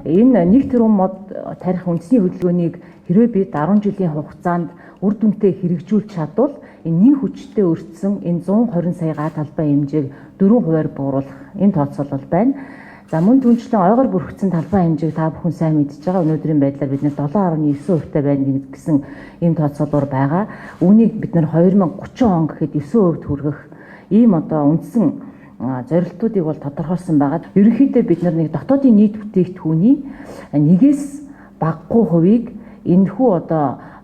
Энэ нэг тэрбум мод тарих үндэсний хөдөлгөөнийг хэрвээ бид 10 жилийн хугацаанд үр дүнтэй хэрэгжүүлж чадвал энэ нэг хүчтэй өртсөн энэ 120 сая га талбай хэмжээг 4% бууруулах энэ тооцоолол байна. За мөн түнчлэн ойгоор бүрхэгдсэн талбай хэмжээг та бүхэн сайн мэдж байгаа. Өнөөдрийн байдлаар бид 7.9% байна гэсэн ийм тооцоолоор байгаа. Үүнийг бид 2030 он гэхэд 9% хүргэх ийм үндсэн зорилтуудыг бол тодорхойлсон байгаа. Ерөнхийдөө бид нэг дотоодын нийт бүтээгдэхүүний нэгээс багагүй хувийг энэхүү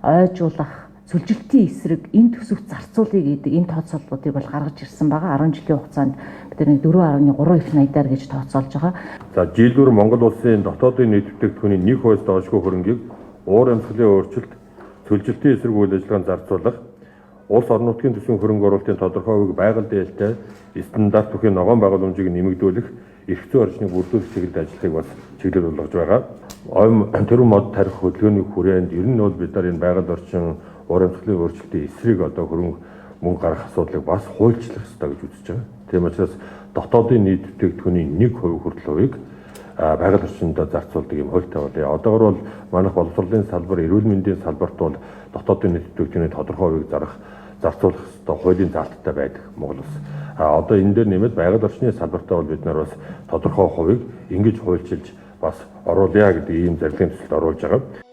ойжуулах сүлжилтийн эсрэг энэ төсөвт зарцуулъя гэдэг энэ тооцооллуудыг бол гаргаж ирсэн байгаа. 10 жилийн хугацаанд бид нэг 4.3 их найдаар гэж тооцоолж байгаа. За жилдүр Монгол улсын дотоодын нийт бүтээгдэхүүний 1% доошгүй хөрөнгийг уур амьсгалын өөрчлөлт, сүлжилтийн эсрэг үйл ажиллагаанд зарцуулах, улс орон нутгийн төсвийн хөрөнгө оруулалтын тодорхой хувийг байгаль дээлтэй стандарт бүхий ногоон байгууламжийг нэмэгдүүлэх, эрх зүйн орчныг бүрдүүлэх чиглэлд ажиллахыг бас чиглэл болгож байгаа. Тэрбум мод тарих хөдөлгөөний хүрээнд ер нь бол бид нар энэ байгаль орчин уур амьсгалын өөрчлөлтийн эсрэг хөрөнгө мөнгө гаргах асуудлыг бас хуульчлах ёстой гэж үзэж байгаа. Тийм учраас дотоодын нийт бүтээгдэхүүний 1% хүртэл хувийг байгаль орчинд зарцуулдаг юм хуультай болъё. Одоогор бол манайх боловсролын салбар, эрүүл мэндийн салбарт бол дотоодын нийт бүтээгдэхүүний тодорхой хувийг зарцуулах ёстой хуулийн заалттай байдаг Монгол улс. Одоо энэ дээр нэмээд байгаль орчны салбартаа бол бид нар бас тодорхой хувийг ингэж хуульчилж бас оруулъя гэдэг ийм зарлагын төсөлд оруулж байгаа.